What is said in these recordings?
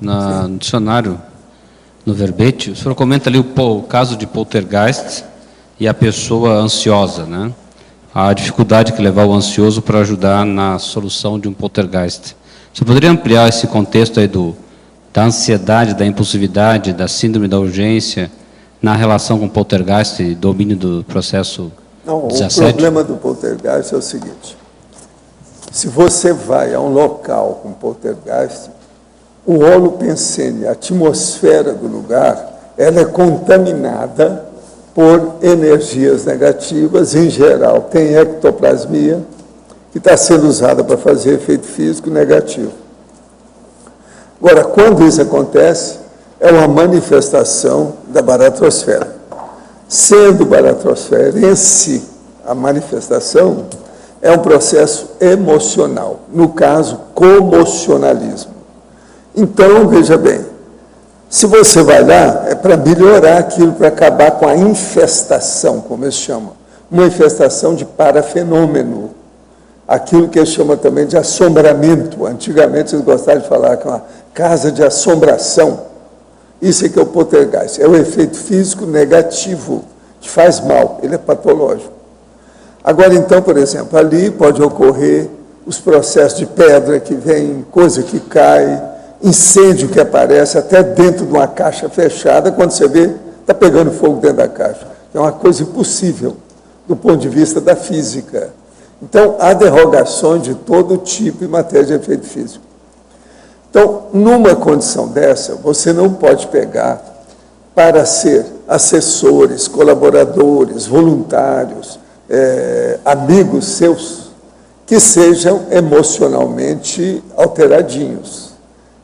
no dicionário, no verbete, o senhor comenta ali o caso de poltergeist e a pessoa ansiosa, né? A dificuldade que levar o ansioso para ajudar na solução de um poltergeist. Você poderia ampliar esse contexto aí da ansiedade, da impulsividade, da síndrome da urgência, na relação com o poltergeist e domínio do processo 17? O problema do poltergeist é o seguinte: se você vai a um local com poltergeist, o holopensene, a atmosfera do lugar, ela é contaminada por energias negativas, em geral tem ectoplasmia, que está sendo usada para fazer efeito físico negativo. Agora, quando isso acontece, é uma manifestação da baratrosfera. Sendo baratrosfera em si a manifestação, é um processo emocional, no caso, comocionalismo. Então, veja bem, se você vai lá, é para melhorar aquilo, para acabar com a infestação, como eles chamam, uma infestação de parafenômeno, aquilo que eles chamam também de assombramento. Antigamente eles gostavam de falar que é uma casa de assombração. Isso é que é o poltergeist, é o efeito físico negativo, que faz mal, ele é patológico. Agora, então, por exemplo, ali pode ocorrer os processos de pedra que vem, coisa que cai, incêndio que aparece até dentro de uma caixa fechada, quando você vê, está pegando fogo dentro da caixa. É uma coisa impossível, do ponto de vista da física. Então, há derrogações de todo tipo em matéria de efeito físico. Então, numa condição dessa, você não pode pegar para ser assessores, colaboradores, voluntários, amigos seus, que sejam emocionalmente alteradinhos.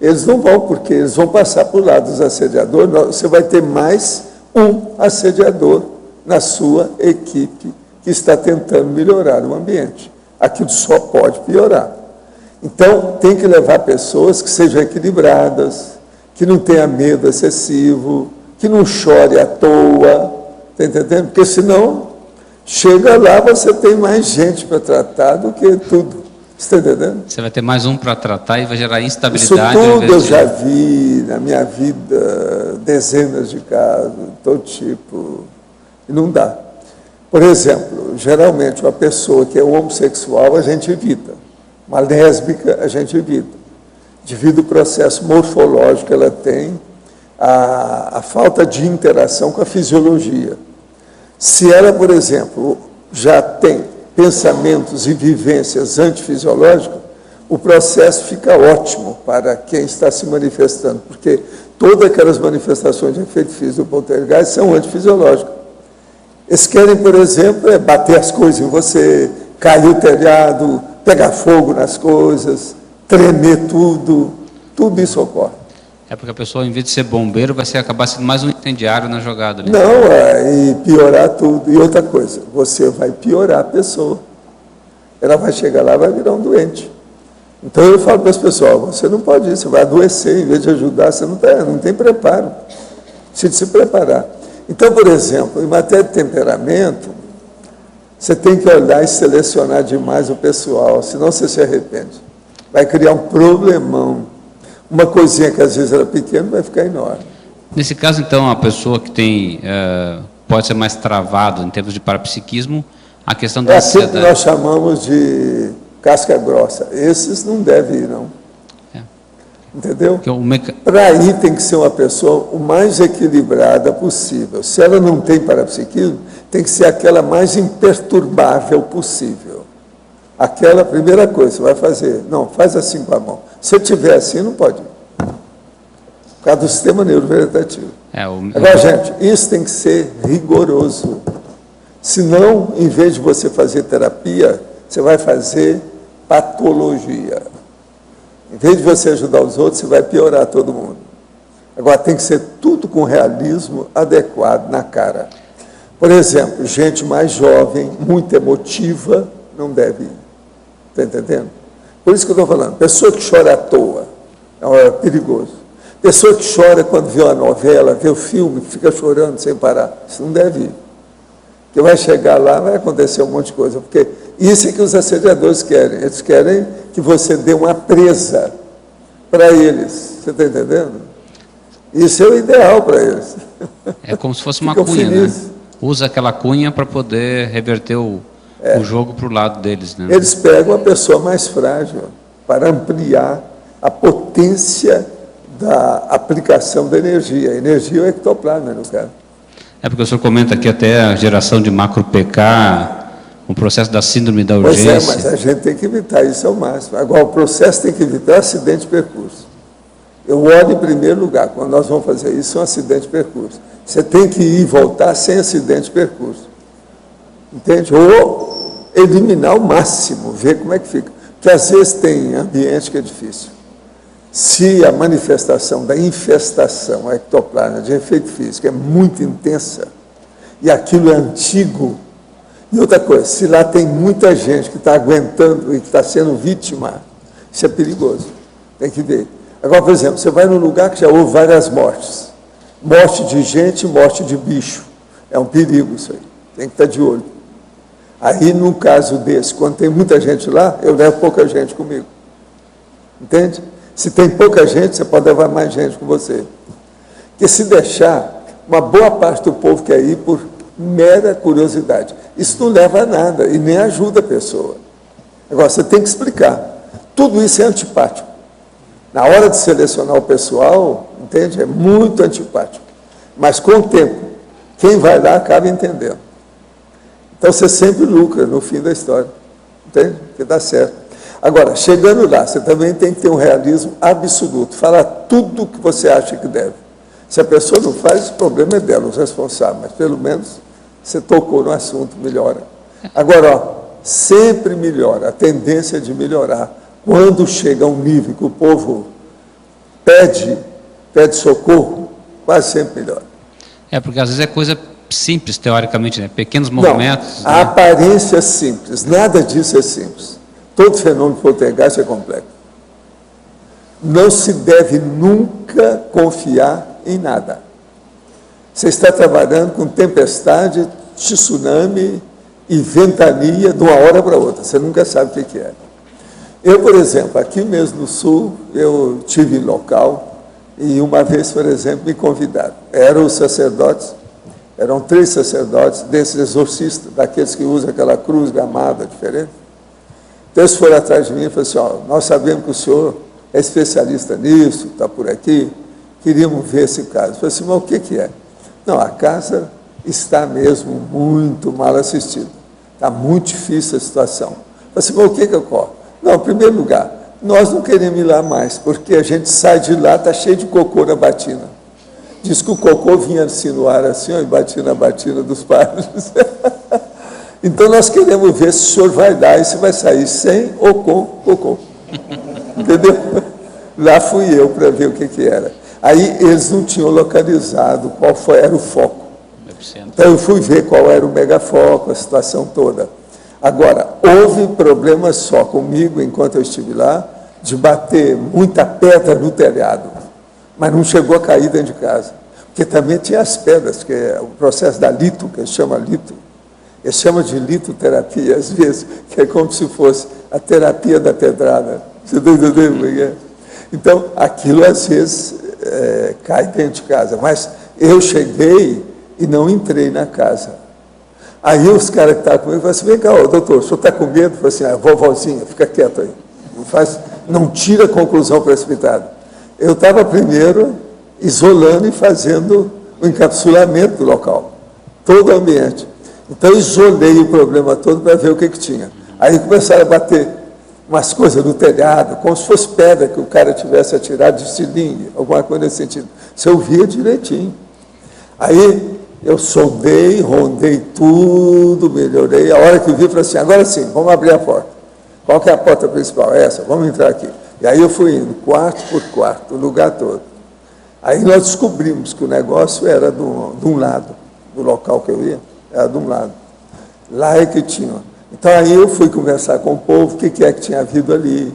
Eles não vão, porque eles vão passar por lá dos assediadores. Você vai ter mais um assediador na sua equipe que está tentando melhorar o ambiente. Aquilo só pode piorar. Então, tem que levar pessoas que sejam equilibradas, que não tenham medo excessivo, que não chore à toa, está entendendo? Porque senão, chega lá, você tem mais gente para tratar do que tudo. Está entendendo? Você vai ter mais um para tratar e vai gerar instabilidade. Isso tudo eu já vi na minha vida, dezenas de casos, todo tipo, e não dá. Por exemplo, geralmente uma pessoa que é homossexual a gente evita, uma lésbica a gente evita, devido ao processo morfológico que ela tem, a falta de interação com a fisiologia. Se ela, por exemplo, já tem pensamentos e vivências antifisiológicas, o processo fica ótimo para quem está se manifestando, porque todas aquelas manifestações de efeito físico do poltergeist são antifisiológicas. Eles querem, por exemplo, bater as coisas em você, cair o telhado, pegar fogo nas coisas, tremer tudo isso ocorre. É porque a pessoa, em vez de ser bombeiro, vai acabar sendo mais um incendiário na jogada ali. Não, e piorar tudo. E outra coisa, você vai piorar a pessoa. Ela vai chegar lá e vai virar um doente. Então eu falo para as pessoas, você não pode ir, você vai adoecer, em vez de ajudar, você não tem preparo. Precisa se preparar. Então, por exemplo, em matéria de temperamento, você tem que olhar e selecionar demais o pessoal, senão você se arrepende. Vai criar um problemão. Uma coisinha que às vezes era pequena vai ficar enorme. Nesse caso, então, a pessoa que tem, pode ser mais travado em termos de parapsiquismo, a questão da ansiedade. É aquilo que nós chamamos de casca grossa. Esses não devem ir, não. Entendeu? Para ir tem que ser uma pessoa o mais equilibrada possível. Se ela não tem parapsiquismo, tem que ser aquela mais imperturbável possível. Aquela primeira coisa, você vai fazer. Não, faz assim com a mão. Se tiver assim, não pode. Por causa do sistema neurovegetativo. Agora, gente, isso tem que ser rigoroso. Senão, em vez de você fazer terapia, você vai fazer patologia. Em vez de você ajudar os outros, você vai piorar todo mundo. Agora, tem que ser tudo com realismo adequado na cara. Por exemplo, gente mais jovem, muito emotiva, não deve ir. Está entendendo? Por isso que eu estou falando. Pessoa que chora à toa, é perigoso. Pessoa que chora quando vê uma novela, vê o filme, fica chorando sem parar. Isso não deve ir. Porque vai chegar lá, vai acontecer um monte de coisa. Porque isso é que os assediadores querem. Eles querem que você dê uma presa para eles. Você está entendendo? Isso é o ideal para eles. É como se fosse uma Ficam cunha, felizes. né? Usa aquela cunha para poder reverter o jogo para o lado deles, né? Eles pegam a pessoa mais frágil para ampliar a potência da aplicação da energia. A energia é o ectoplasma, no caso. É porque o senhor comenta aqui até a geração de macro-PK, o processo da síndrome da Pois urgência. é, mas a gente tem que evitar isso ao máximo. Agora, o processo tem que evitar acidente de percurso. Eu olho em primeiro lugar, quando nós vamos fazer isso, é um acidente de percurso. Você tem que ir e voltar sem acidente de percurso. Entende? Ou eliminar ao máximo, ver como é que fica. Porque às vezes tem ambiente que é difícil. Se a manifestação da infestação ectoplasma de efeito físico é muito intensa, e aquilo é antigo, e outra coisa, se lá tem muita gente que está aguentando e que está sendo vítima, isso é perigoso. Tem que ver. Agora, por exemplo, você vai num lugar que já houve várias mortes. Morte de gente, morte de bicho. É um perigo isso aí. Tem que estar de olho. Aí, num caso desse, quando tem muita gente lá, eu levo pouca gente comigo. Entende? Se tem pouca gente, você pode levar mais gente com você. Porque se deixar, uma boa parte do povo quer ir por mera curiosidade. Isso não leva a nada e nem ajuda a pessoa. Agora, você tem que explicar. Tudo isso é antipático. Na hora de selecionar o pessoal, entende? É muito antipático. Mas com o tempo, quem vai lá acaba entendendo. Então você sempre lucra no fim da história. Entende? Porque dá certo. Agora, chegando lá, você também tem que ter um realismo absoluto. Falar tudo o que você acha que deve. Se a pessoa não faz, o problema é dela, os responsáveis. Mas pelo menos você tocou no assunto, melhora. Agora, ó, sempre melhora. A tendência é de melhorar. Quando chega a um nível que o povo pede socorro, quase sempre melhora. É, porque às vezes é coisa simples, teoricamente, né? Pequenos movimentos. Não, a aparência é simples, nada disso é simples. Todo fenômeno poltergeist é complexo. Não se deve nunca confiar em nada. Você está trabalhando com tempestade, tsunami e ventania de uma hora para outra. Você nunca sabe o que é. Eu, por exemplo, aqui mesmo no Sul, eu tive local e uma vez, por exemplo, me convidaram. Eram os sacerdotes, eram 3 sacerdotes, desses exorcistas, daqueles que usam aquela cruz gamada diferente. Então eles foram atrás de mim e falaram assim, ó, nós sabemos que o senhor é especialista nisso, está por aqui, queríamos ver esse caso. Eu falei assim, mas o que é? Não, a casa está mesmo muito mal assistida. Está muito difícil a situação. Eu falei assim, mas o que ocorre? Não, em primeiro lugar, nós não queremos ir lá mais, porque a gente sai de lá, está cheio de cocô na batina. Diz que o cocô vinha assim no ar, assim, ó, e batia na batina dos padres. Então nós queremos ver se o senhor vai dar e se vai sair sem ou com cocô. Entendeu? Lá fui eu para ver o que era. Aí eles não tinham localizado qual era o foco. Então eu fui ver qual era o megafoco, a situação toda. Agora, houve problema só comigo, enquanto eu estive lá, de bater muita pedra no telhado, mas não chegou a cair dentro de casa. Porque também tinha as pedras, que é o processo da lito, que eles chamam lito. Eles chamam de litoterapia, às vezes, que é como se fosse a terapia da pedrada. Você está entendendo? Então, aquilo às vezes cai dentro de casa. Mas eu cheguei e não entrei na casa. Aí os caras que estavam comigo falaram assim, vem cá, ô, doutor, o senhor está com medo? Eu falei assim, vovozinha, fica quieto aí. Não tira conclusão precipitada. Eu estava primeiro isolando e fazendo o encapsulamento do local, todo o ambiente. Então, isolei o problema todo para ver o que tinha. Aí começaram a bater umas coisas no telhado, como se fosse pedra que o cara tivesse atirado de estilingue, alguma coisa nesse sentido. Você ouvia direitinho. Aí eu sondei, rondei tudo, melhorei. A hora que eu vi, falei assim, agora sim, vamos abrir a porta. Qual que é a porta principal? Essa, vamos entrar aqui. E aí eu fui indo, quarto por quarto, o lugar todo. Aí nós descobrimos que o negócio era de um lado, do local que eu ia, era de um lado. Lá é que tinha. Então aí eu fui conversar com o povo, o que é que tinha havido ali,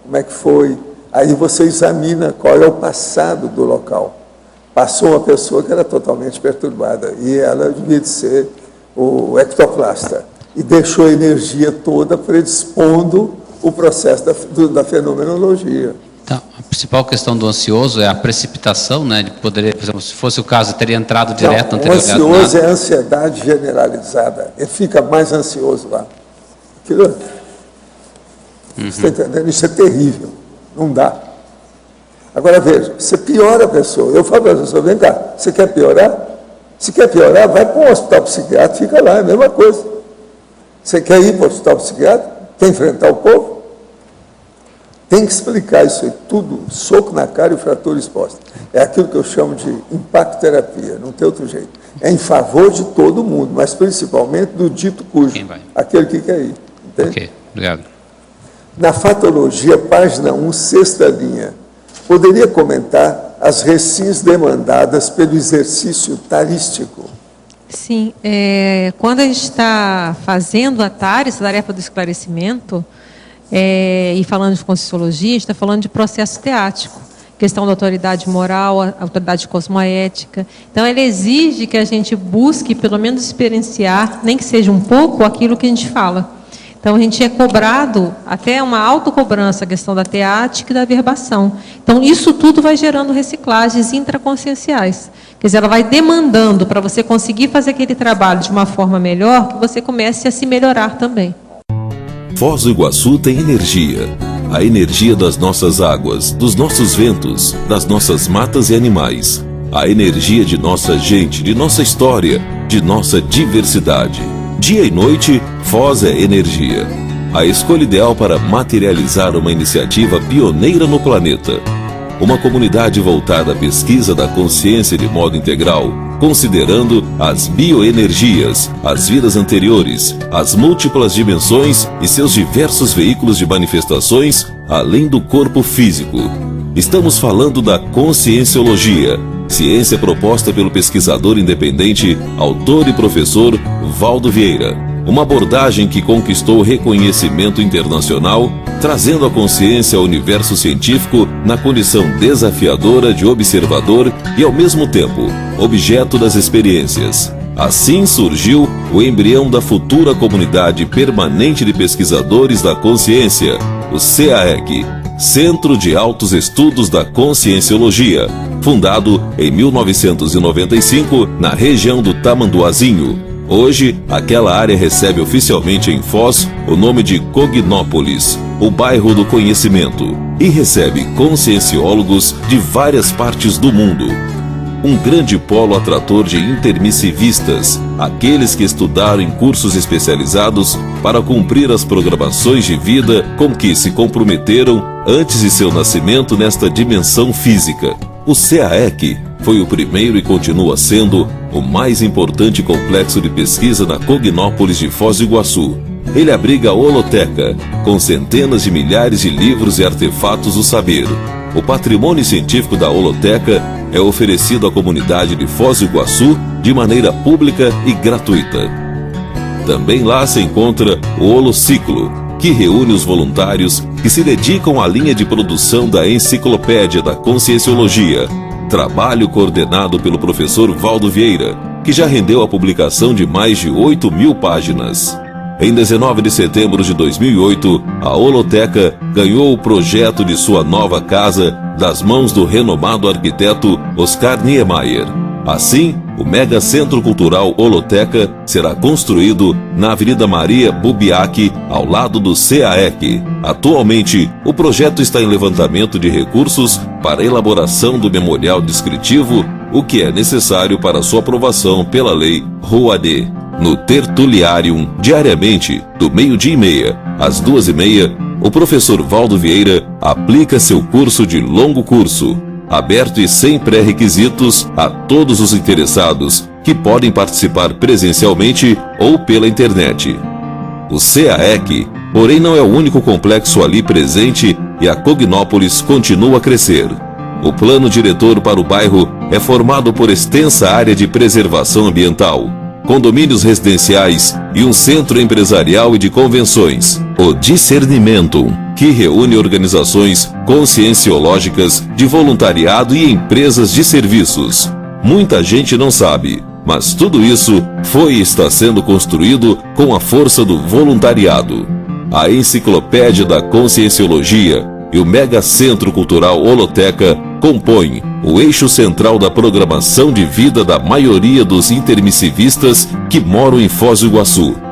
como é que foi. Aí você examina qual é o passado do local. Passou uma pessoa que era totalmente perturbada, e ela devia de ser o ectoplasta, e deixou a energia toda predispondo o processo da fenomenologia. Então, a principal questão do ansioso é a precipitação, né? Ele poderia, por exemplo, se fosse o caso, teria entrado direto, não teria olhado nada. O ansioso é a ansiedade generalizada. Ele fica mais ansioso lá. Aquilo, você está entendendo? Isso é terrível. Não dá. Agora, veja, você piora a pessoa. Eu falo para a pessoa, vem cá, você quer piorar? Se quer piorar, vai para um hospital psiquiátrico, fica lá, é a mesma coisa. Você quer ir para o hospital psiquiátrico? Quer enfrentar o povo? Tem que explicar isso aí tudo, soco na cara e fratura exposta. É aquilo que eu chamo de impacto-terapia, não tem outro jeito. É em favor de todo mundo, mas principalmente do dito cujo, aquele que quer ir. Entende? Ok, obrigado. Na fatologia, página 1, sexta linha, poderia comentar as recins demandadas pelo exercício tarístico? Sim, quando a gente está fazendo a TAR, essa tarefa do esclarecimento, e falando de Conscienciologia, a gente está falando de processo teático, questão da autoridade moral, a autoridade cosmoética. Então, ela exige que a gente busque, pelo menos, experienciar, nem que seja um pouco, aquilo que a gente fala. Então, a gente é cobrado, até uma autocobrança, a questão da teática e da verbação. Então, isso tudo vai gerando reciclagens intraconscienciais. Quer dizer, ela vai demandando para você conseguir fazer aquele trabalho de uma forma melhor, que você comece a se melhorar também. Foz do Iguaçu tem energia. A energia das nossas águas, dos nossos ventos, das nossas matas e animais. A energia de nossa gente, de nossa história, de nossa diversidade. Dia e noite, Foz é energia. A escolha ideal para materializar uma iniciativa pioneira no planeta. Uma comunidade voltada à pesquisa da consciência de modo integral, considerando as bioenergias, as vidas anteriores, as múltiplas dimensões e seus diversos veículos de manifestações, além do corpo físico. Estamos falando da Conscienciologia, ciência proposta pelo pesquisador independente, autor e professor Valdo Vieira. Uma abordagem que conquistou reconhecimento internacional, trazendo a consciência ao universo científico na condição desafiadora de observador e, ao mesmo tempo, objeto das experiências. Assim surgiu o embrião da futura Comunidade Permanente de Pesquisadores da Consciência, o CAEC, Centro de Altos Estudos da Conscienciologia, fundado em 1995 na região do Tamanduazinho. Hoje, aquela área recebe oficialmente em Foz o nome de Cognópolis, o bairro do conhecimento, e recebe conscienciólogos de várias partes do mundo. Um grande polo atrator de intermissivistas, aqueles que estudaram em cursos especializados para cumprir as programações de vida com que se comprometeram antes de seu nascimento nesta dimensão física. O CAEC foi o primeiro e continua sendo o mais importante complexo de pesquisa na Cognópolis de Foz do Iguaçu. Ele abriga a holoteca, com centenas de milhares de livros e artefatos do saber. O patrimônio científico da holoteca é oferecido à comunidade de Foz do Iguaçu de maneira pública e gratuita. Também lá se encontra o Holociclo, que reúne os voluntários que se dedicam à linha de produção da Enciclopédia da Conscienciologia, trabalho coordenado pelo professor Valdo Vieira, que já rendeu a publicação de mais de 8.000 páginas. Em 19 de setembro de 2008, a Holoteca ganhou o projeto de sua nova casa das mãos do renomado arquiteto Oscar Niemeyer. Assim, o Mega Centro Cultural Holoteca será construído na Avenida Maria Bubiac, ao lado do CAEC. Atualmente, o projeto está em levantamento de recursos para a elaboração do memorial descritivo, o que é necessário para sua aprovação pela Lei Rouanet. No Tertuliarium, diariamente, do 12h30 às 2h30, o professor Valdo Vieira aplica seu curso de longo curso, aberto e sem pré-requisitos a todos os interessados, que podem participar presencialmente ou pela internet. O CAEC, porém, não é o único complexo ali presente e a Cognópolis continua a crescer. O plano diretor para o bairro é formado por extensa área de preservação ambiental, condomínios residenciais e um centro empresarial e de convenções, o Discernimentum, que reúne organizações conscienciológicas de voluntariado e empresas de serviços. Muita gente não sabe, mas tudo isso foi e está sendo construído com a força do voluntariado. A Enciclopédia da Conscienciologia e e o Mega Centro Cultural Holoteca compõem o eixo central da programação de vida da maioria dos intermissivistas que moram em Foz do Iguaçu.